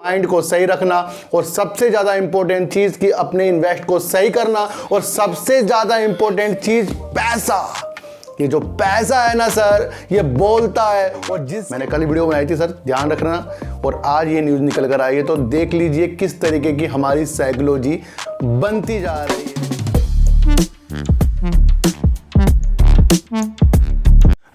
Mind को सही रखना और सबसे ज़्यादा इंपॉर्टेंट चीज़ कि अपने इन्वेस्ट को सही करना और सबसे ज़्यादा इंपॉर्टेंट चीज़ पैसा। ये जो पैसा है ना सर, ये बोलता है। और मैंने कल वीडियो बनाई थी सर, ध्यान रखना, और आज ये न्यूज़ निकल कर आई है, तो देख लीजिए किस तरीके की हमारी साइकोलॉजी बनती जा रही है।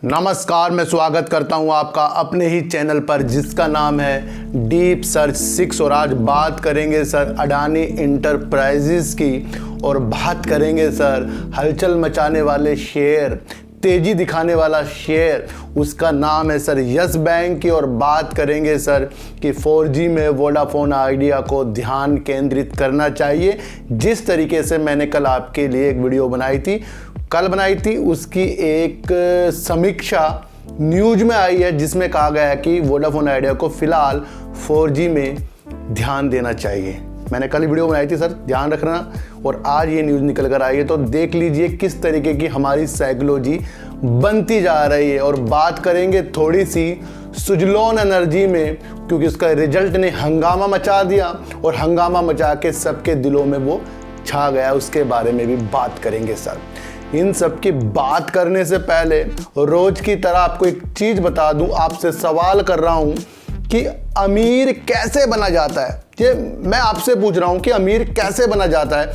नमस्कार, मैं स्वागत करता हूं आपका अपने ही चैनल पर जिसका नाम है डीप सर्च 6। और आज बात करेंगे सर अडानी इंटरप्राइजेस की, और बात करेंगे सर हलचल मचाने वाले शेयर, तेजी दिखाने वाला शेयर, उसका नाम है सर यस बैंक की। और बात करेंगे सर कि 4G में वोडाफोन आइडिया को ध्यान केंद्रित करना चाहिए। जिस तरीके से मैंने कल आपके लिए एक वीडियो बनाई थी, उसकी एक समीक्षा न्यूज़ में आई है जिसमें कहा गया है कि वोडाफोन आइडिया को फिलहाल 4G में ध्यान देना चाहिए। मैंने कल वीडियो बनाई थी सर, ध्यान रखना, और आज ये न्यूज़ निकल कर आई है, तो देख लीजिए किस तरीके की हमारी साइकोलॉजी बनती जा रही है। और बात करेंगे थोड़ी सी सुजलॉन एनर्जी में, क्योंकि उसका रिजल्ट ने हंगामा मचा दिया और हंगामा मचा के सबके दिलों में वो छा गया। उसके बारे में भी बात करेंगे सर। इन सब की बात करने से पहले रोज की तरह आपको एक चीज़ बता दूं, आपसे सवाल कर रहा हूं कि अमीर कैसे बना जाता है। ये मैं आपसे पूछ रहा हूं कि अमीर कैसे बना जाता है,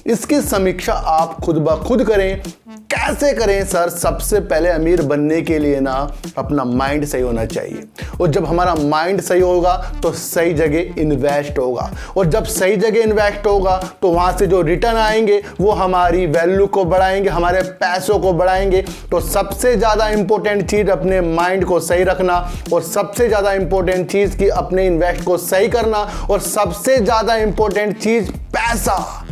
इसकी समीक्षा आप खुद ब खुद करें। कैसे करें सर? सबसे पहले अमीर बनने के लिए ना अपना माइंड सही होना चाहिए, और जब हमारा माइंड सही होगा तो सही जगह इन्वेस्ट होगा, और जब सही जगह इन्वेस्ट होगा तो वहां से जो रिटर्न आएंगे वो हमारी वैल्यू को बढ़ाएंगे, हमारे पैसों को बढ़ाएंगे। तो सबसे ज़्यादा इंपॉर्टेंट चीज़ अपने माइंड को सही रखना, और सबसे ज़्यादा इंपॉर्टेंट चीज़ कि अपने इन्वेस्ट को सही करना, और सबसे ज़्यादा इंपॉर्टेंट चीज़ पैसा।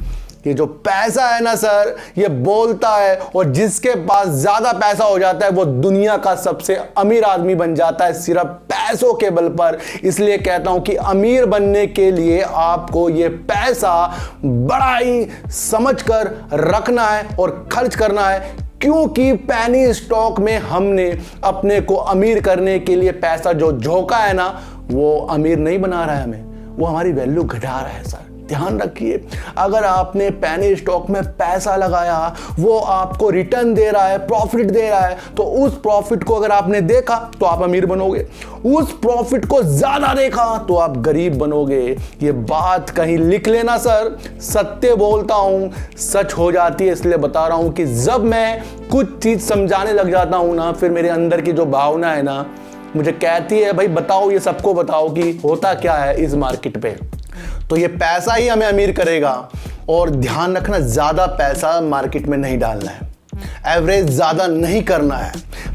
ये जो पैसा है ना सर, ये बोलता है, और जिसके पास ज्यादा पैसा हो जाता है वो दुनिया का सबसे अमीर आदमी बन जाता है, सिर्फ पैसों के बल पर। इसलिए कहता हूं कि अमीर बनने के लिए आपको ये पैसा बड़ा ही समझकर रखना है और खर्च करना है, क्योंकि पैनी स्टॉक में हमने अपने को अमीर करने के लिए पैसा जो झोंका है ना, वो अमीर नहीं बना रहा है हमें, वो हमारी वैल्यू घटा रहा है सर। ध्यान रखिए, अगर आपने पैनी स्टॉक में पैसा लगाया, वो आपको रिटर्न दे रहा है, प्रॉफिट दे रहा है, तो उस प्रॉफिट को अगर आपने देखा तो आप अमीर बनोगे, उस प्रॉफिट को ज्यादा देखा तो आप गरीब बनोगे। ये बात कहीं लिख लेना सर, सत्य बोलता हूं, सच हो जाती है। इसलिए बता रहा हूं कि जब मैं कुछ चीज समझाने लग जाता हूं ना, फिर मेरे अंदर की जो भावना है ना मुझे कहती है भाई बताओ, ये सबको बताओ कि होता क्या है इस मार्केट पे। तो ये पैसा ही हमें अमीर करेगा। और ध्यान रखना, ज्यादा पैसा मार्केट में नहीं डालना है, एवरेज ज्यादा नहीं करना है।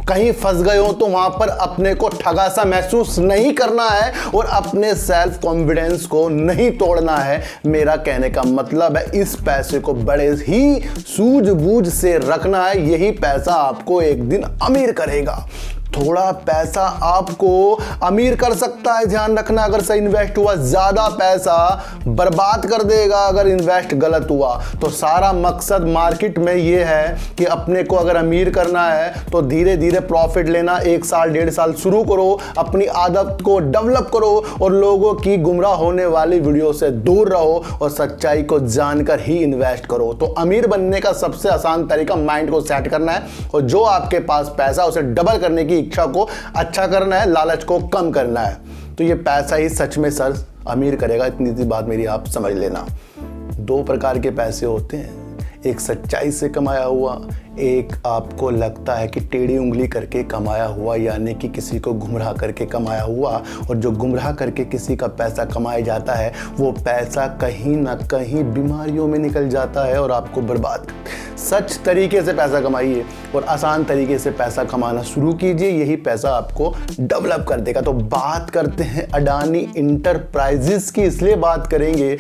कहीं फंस गए हो तो वहां पर अपने को ठगा सा महसूस नहीं करना है, और अपने सेल्फ कॉन्फिडेंस को नहीं तोड़ना है। मेरा कहने का मतलब है इस पैसे को बड़े ही सूझबूझ से रखना है, यही पैसा आपको एक दिन अमीर करेगा। थोड़ा पैसा आपको अमीर कर सकता है, ध्यान रखना, अगर सही इन्वेस्ट हुआ। ज्यादा पैसा बर्बाद कर देगा अगर इन्वेस्ट गलत हुआ। तो सारा मकसद मार्केट में ये है कि अपने को अगर अमीर करना है तो धीरे धीरे प्रॉफिट लेना, 1 साल 1.5 साल शुरू करो, अपनी आदत को डेवलप करो, और लोगों की गुमराह होने वाली वीडियो से दूर रहो, और सच्चाई को जानकर ही इन्वेस्ट करो। तो अमीर बनने का सबसे आसान तरीका माइंड को सेट करना है, और जो आपके पास पैसा उसे डबल करने की इच्छा को अच्छा करना है, लालच को कम करना है। तो ये पैसा ही सच में सर अमीर करेगा, इतनी सी बात मेरी आप समझ लेना। 2 प्रकार के पैसे होते हैं, एक सच्चाई से कमाया हुआ, एक आपको लगता है कि टेढ़ी उंगली करके कमाया हुआ, यानी कि किसी को गुमराह करके कमाया हुआ। और जो गुमराह करके किसी का पैसा कमाया जाता है, वो पैसा कहीं ना कहीं बीमारियों में निकल जाता है और आपको बर्बाद। सच तरीके से पैसा कमाइए और आसान तरीके से पैसा कमाना शुरू कीजिए, यही पैसा आपको डेवलप कर देगा। तो बात करते हैं अडानी इंटरप्राइजेस की। इसलिए बात करेंगे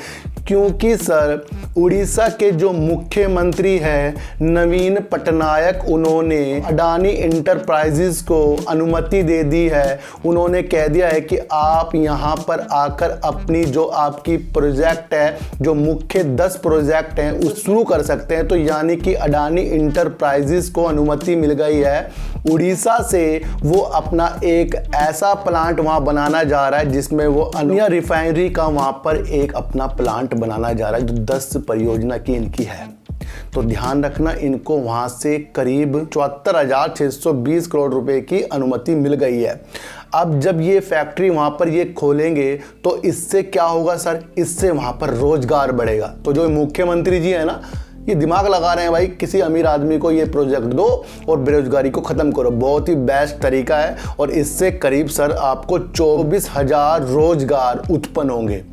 क्योंकि सर उड़ीसा के जो मुख्यमंत्री हैं नवीन पटनायक, उन्होंने अडानी इंटरप्राइजेस को अनुमति दे दी है। उन्होंने कह दिया है कि आप यहाँ पर आकर अपनी जो आपकी प्रोजेक्ट है, जो मुख्य 10 प्रोजेक्ट हैं, उस शुरू कर सकते हैं। तो यानी कि अडानी इंटरप्राइजेस को अनुमति मिल गई है उड़ीसा से, वो अपना एक ऐसा प्लांट वहाँ बनाना जा रहा है जिसमें वो अन्य रिफाइनरी का वहाँ पर एक अपना प्लांट बनाना जा रहा है, जो 10 परियोजना की इनकी है। तो ध्यान रखना, इनको वहाँ से करीब 74,620 करोड़ रुपए की अनुमति मिल गई है। अब जब ये फैक्ट्री वहाँ पर ये खोलेंगे तो इससे क्या होगा सर, इससे वहाँ पर रोजगार बढ़ेगा। तो जो मुख्यमंत्री जी है ना, ये दिमाग लगा रहे हैं भाई, किसी अमीर आदमी को ये प्रोजेक्ट दो और बेरोजगारी को ख़त्म करो। बहुत ही बेस्ट तरीका है और इससे करीब सर आपको 24,000 रोजगार उत्पन्न होंगे।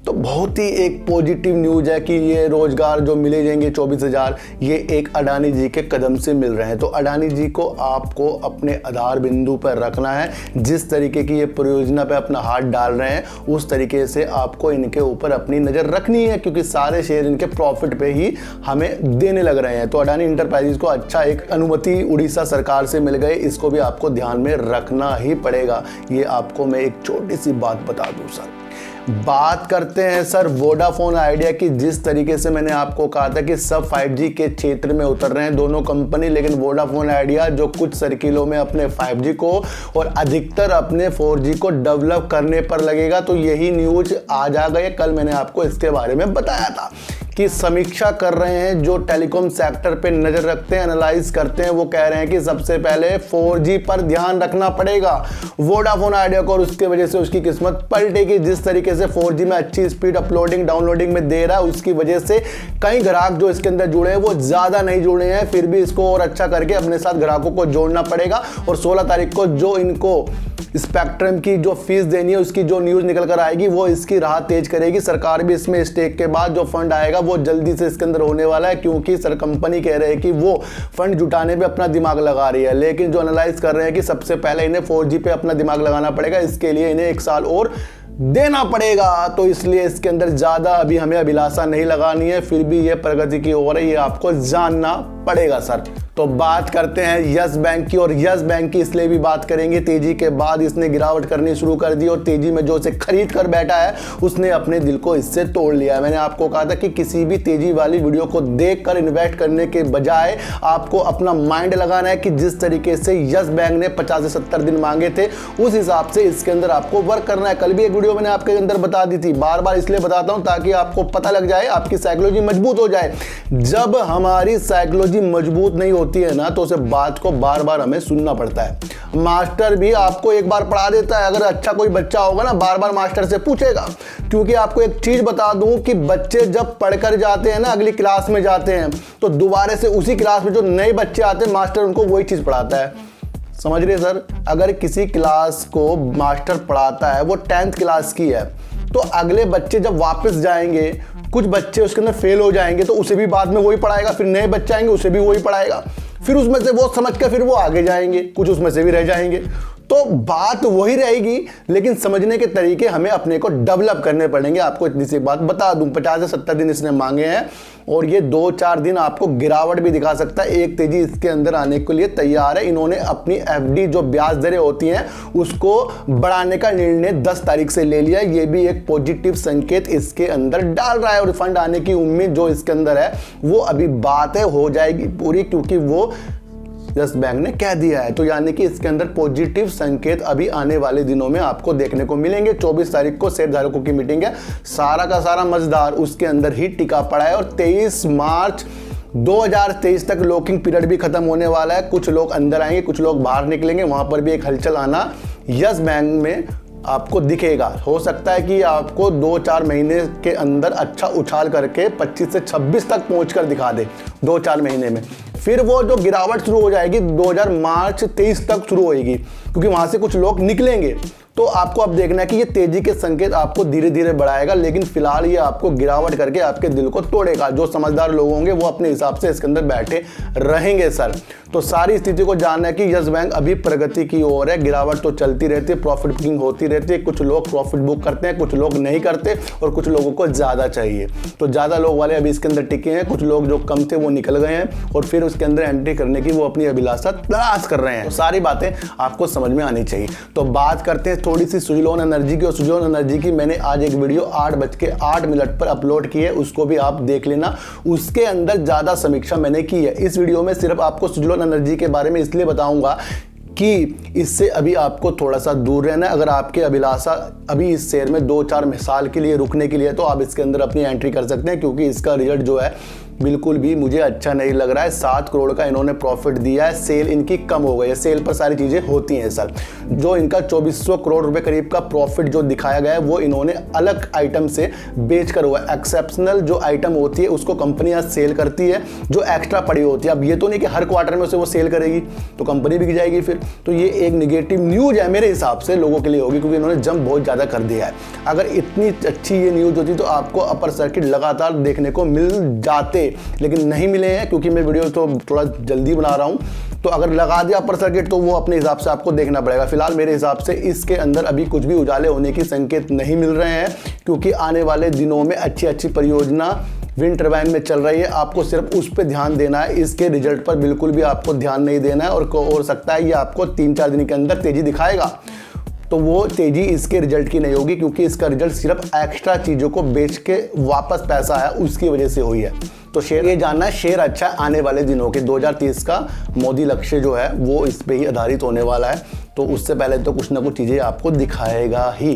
तो बहुत ही एक पॉजिटिव न्यूज़ है कि ये रोजगार जो मिले जाएंगे 24,000, ये एक अडानी जी के कदम से मिल रहे हैं। तो अडानी जी को आपको अपने आधार बिंदु पर रखना है। जिस तरीके की ये परियोजना पे अपना हाथ डाल रहे हैं, उस तरीके से आपको इनके ऊपर अपनी नज़र रखनी है, क्योंकि सारे शेयर इनके प्रॉफिट पे ही हमें देने लग रहे हैं। तो अडानी इंटरप्राइजेज को अच्छा एक अनुमति उड़ीसा सरकार से मिल गई, इसको भी आपको ध्यान में रखना ही पड़ेगा। ये आपको मैं एक छोटी सी बात बता दूँ सर। बात करते हैं सर वोडाफोन आइडिया की। जिस तरीके से मैंने आपको कहा था कि सब 5G के क्षेत्र में उतर रहे हैं दोनों कंपनी, लेकिन वोडाफोन आइडिया जो कुछ सर्किलों में अपने 5G को और अधिकतर अपने 4G को डेवलप करने पर लगेगा। तो यही न्यूज आज आ गई। कल मैंने आपको इसके बारे में बताया था कि समीक्षा कर रहे हैं, जो टेलीकॉम सेक्टर पे नज़र रखते हैं, एनालाइज करते हैं, वो कह रहे हैं कि सबसे पहले 4G पर ध्यान रखना पड़ेगा वोडाफोन आइडिया को, और उसके वजह से उसकी किस्मत पलटेगी। जिस तरीके से 4G में अच्छी स्पीड अपलोडिंग डाउनलोडिंग में दे रहा है, उसकी वजह से कई ग्राहक जो इसके अंदर जुड़े हैं वो ज़्यादा नहीं जुड़े हैं। फिर भी इसको और अच्छा करके अपने साथ ग्राहकों को जोड़ना पड़ेगा। और 16 तारीख को जो इनको स्पेक्ट्रम की जो फीस देनी है, उसकी जो न्यूज़ निकल कर आएगी, वो इसकी राह तेज करेगी। सरकार भी इसमें स्टेक के बाद जो फंड आएगा वो जल्दी से इसके अंदर होने वाला है, क्योंकि सर कंपनी कह रहे हैं कि वो फंड जुटाने पे अपना दिमाग लगा रही है। लेकिन जो एनालाइज कर रहे हैं कि सबसे पहले इन्हें 4G पे अपना दिमाग लगाना पड़ेगा, इसके लिए इन्हें 1 साल और देना पड़ेगा। तो इसलिए इसके अंदर ज़्यादा अभी हमें अभिलाषा नहीं लगानी है। फिर भी ये प्रगति की ओर है, ये आपको जानना पड़ेगा सर। तो बात करते हैं यस बैंक की, और यस बैंक की इसलिए भी बात करेंगे, तेजी के बाद इसने गिरावट करनी शुरू कर दी और तेजी में जो इसे खरीद कर बैठा है उसने अपने दिल को इससे तोड़ लिया है। मैंने आपको कहा था कि किसी भी तेजी वाली वीडियो को देखकर इन्वेस्ट करने के बजाय आपको अपना माइंड लगाना है कि जिस तरीके से यस बैंक ने 50 से 70 दिन मांगे थे, उस हिसाब से इसके अंदर आपको वर्क करना है। कल भी एक वीडियो मैंने आपके अंदर बता दी थी, बार बार इसलिए बताता हूं ताकि आपको पता लग जाए, आपकी साइकोलॉजी मजबूत हो जाए। जब हमारी साइकोलॉजी मजबूत नहीं होती है ना, तो उसे बात को बार बार हमें सुनना पड़ता है। मास्टर भी आपको एक बार पढ़ा देता है, अगर अच्छा कोई बच्चा होगा ना, बार बार मास्टर से पूछेगा। क्योंकि आपको एक चीज बता दूं कि बच्चे जब पढ़कर जाते हैं ना, अगली क्लास में जाते हैं, तो दोबारा से उसी क्लास में जो नए बच्चे आते हैं, मास्टर उनको वही चीज पढ़ाता है। समझ रहे सर? अगर किसी क्लास को मास्टर पढ़ाता है, वो 10th क्लास की है, तो अगले बच्चे जब वापस जाएंगे, कुछ बच्चे उसके अंदर फेल हो जाएंगे, तो उसे भी बाद में वही पढ़ाएगा। फिर नए बच्चे आएंगे, उसे भी वही पढ़ाएगा। फिर उसमें से वो समझ कर फिर वो आगे जाएंगे, कुछ उसमें से भी रह जाएंगे। तो बात वही रहेगी, लेकिन समझने के तरीके हमें अपने को डेवलप करने पड़ेंगे। आपको इतनी सी बात बता दूं, 50 से 70 दिन इसने मांगे हैं और ये 2-4 दिन आपको गिरावट भी दिखा सकता है। एक तेजी इसके अंदर आने के लिए तैयार है। इन्होंने अपनी FD जो ब्याज दरें होती हैं उसको बढ़ाने का निर्णय 10 तारीख से ले लिया। ये भी एक पॉजिटिव संकेत इसके अंदर डाल रहा है, और फंड आने की उम्मीद जो इसके अंदर है वो अभी बात है हो जाएगी पूरी, क्योंकि वो यस बैंक ने कह दिया है। तो यानी कि इसके अंदर पॉजिटिव संकेत अभी आने वाले दिनों में आपको देखने को मिलेंगे। 24 तारीख को शेयर धारकों की मीटिंग है, सारा का सारा मजदार उसके अंदर ही टिका पड़ा है। और 23 मार्च 2023 तक लॉकिंग पीरियड भी खत्म होने वाला है। कुछ लोग अंदर आएंगे, कुछ लोग बाहर निकलेंगे, वहां पर भी एक हलचल आना यस बैंक में आपको दिखेगा। हो सकता है कि आपको 2-4 महीने के अंदर अच्छा उछाल करके 25 से 26 तक पहुंचकर दिखा दे 2-4 महीने में। फिर वो जो गिरावट शुरू हो जाएगी 2000 मार्च 23 तक शुरू होएगी, क्योंकि वहां से कुछ लोग निकलेंगे। तो आपको अब देखना है कि ये तेजी के संकेत आपको धीरे धीरे बढ़ाएगा, लेकिन फिलहाल ये आपको गिरावट करके आपके दिल को तोड़ेगा। जो समझदार लोग होंगे वो अपने हिसाब से इसके अंदर बैठे रहेंगे सर। तो सारी स्थिति को जानना है कि यस बैंक अभी प्रगति की ओर है। गिरावट तो चलती रहती है, प्रॉफिट बुकिंग होती रहती है। कुछ लोग प्रॉफिट बुक करते हैं, कुछ लोग नहीं करते, और कुछ लोगों को ज़्यादा चाहिए। तो ज़्यादा लोग वाले अभी इसके अंदर टिके हैं, कुछ लोग जो कम थे वो निकल गए हैं और फिर उसके अंदर एंट्री करने की वो अपनी अभिलाषा तलाश कर रहे हैं। तो सारी बातें आपको समझ में आनी चाहिए। तो बात करते हैं थोड़ी सी सुजलॉन एनर्जी की। और सुजलॉन एनर्जी की मैंने आज एक वीडियो 8:08 पर अपलोड की है, उसको भी आप देख लेना। उसके अंदर ज़्यादा समीक्षा मैंने की है। इस वीडियो में सिर्फ आपको सुजलॉन एनर्जी के बारे में इसलिए बताऊंगा कि इससे अभी आपको थोड़ा सा दूर रहना है। अगर आपके अभिलाषा अभी इस शेयर में 2-4 साल के लिए रुकने के लिए, तो आप इसके अंदर अपनी एंट्री कर सकते हैं, क्योंकि इसका रिजल्ट जो है बिल्कुल भी मुझे अच्छा नहीं लग रहा है। 7 करोड़ का इन्होंने प्रॉफिट दिया है, सेल इनकी कम हो गई है। सेल पर सारी चीज़ें होती हैं सर। जो इनका 2400 करोड़ रुपए करीब का प्रॉफिट जो दिखाया गया है वो इन्होंने अलग आइटम से बेच कर हुआ है। एक्सेप्शनल जो आइटम होती है उसको कंपनी आज सेल करती है, जो एक्स्ट्रा पड़ी होती है। अब ये तो नहीं कि हर क्वार्टर में उसे वो सेल करेगी तो कंपनी बिक जाएगी फिर। तो ये एक निगेटिव न्यूज़ है मेरे हिसाब से लोगों के लिए होगी, क्योंकि इन्होंने जंप बहुत ज़्यादा कर दिया है। अगर इतनी अच्छी ये न्यूज़ होती तो आपको अपर सर्किट लगातार देखने को मिल जाते, लेकिन नहीं मिले हैं, क्योंकि मैं वीडियो तो थोड़ा जल्दी बना रहा हूं। तो अगर लगा दिया अपर सर्किट तो वो अपने हिसाब से आपको देखना पड़ेगा। फिलहाल मेरे हिसाब से इसके अंदर अभी कुछ भी उजाले होने की संकेत नहीं मिल रहे हैं, क्योंकि आने वाले दिनों में अच्छी अच्छी परियोजना विंड टर्बाइन में चल रही है। आपको सिर्फ उस पर ध्यान देना है, इसके रिजल्ट पर बिल्कुल भी आपको ध्यान नहीं देना है। और हो सकता है ये आपको 3-4 दिन के अंदर तेजी दिखाएगा, तो वो तेजी इसके रिजल्ट की नहीं होगी, क्योंकि इसका रिजल्ट सिर्फ एक्स्ट्रा चीज़ों को बेच के वापस पैसा है उसकी वजह से हुई है। तो शेयर ये जानना है, शेयर अच्छा है आने वाले दिनों के 2030 का मोदी लक्ष्य जो है वो इस पे ही आधारित होने वाला है। तो उससे पहले तो कुछ ना कुछ चीज़ें आपको दिखाएगा ही।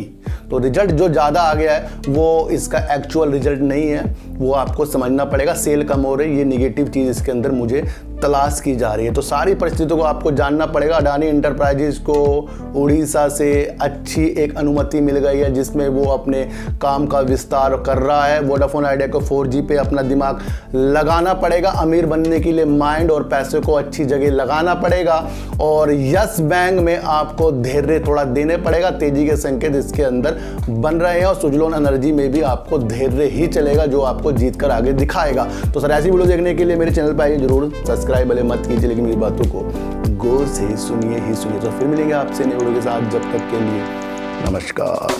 तो रिजल्ट जो ज़्यादा आ गया है वो इसका एक्चुअल रिजल्ट नहीं है, वो आपको समझना पड़ेगा। सेल कम हो रही है, ये निगेटिव चीज़ इसके अंदर मुझे तलाश की जा रही है। तो सारी परिस्थितियों को आपको जानना पड़ेगा। अडानी इंटरप्राइजेज को उड़ीसा से अच्छी एक अनुमति मिल गई है, जिसमें वो अपने काम का विस्तार कर रहा है। वोडाफोन आइडिया को 4G पे अपना दिमाग लगाना पड़ेगा। अमीर बनने के लिए माइंड और पैसे को अच्छी जगह लगाना पड़ेगा। और यस बैंक में आपको धैर्य थोड़ा देने पड़ेगा। तेजी के संकेत इसके अंदर बन रहे हैं, और सुजलॉन एनर्जी में भी आपको धैर्य ही चलेगा, जो आपको जीत कर आगे दिखाएगा। तो सर ऐसी वीडियो देखने के लिए मेरे चैनल पर आइए, जरूर सब्सक्राइब भले मत कीजिए, लेकिन मेरी बातों को गौर से सुनिए ही सुनिए। तो फिर मिलेंगे आपसे नई वीडियो के साथ, जब तक के लिए नमस्कार।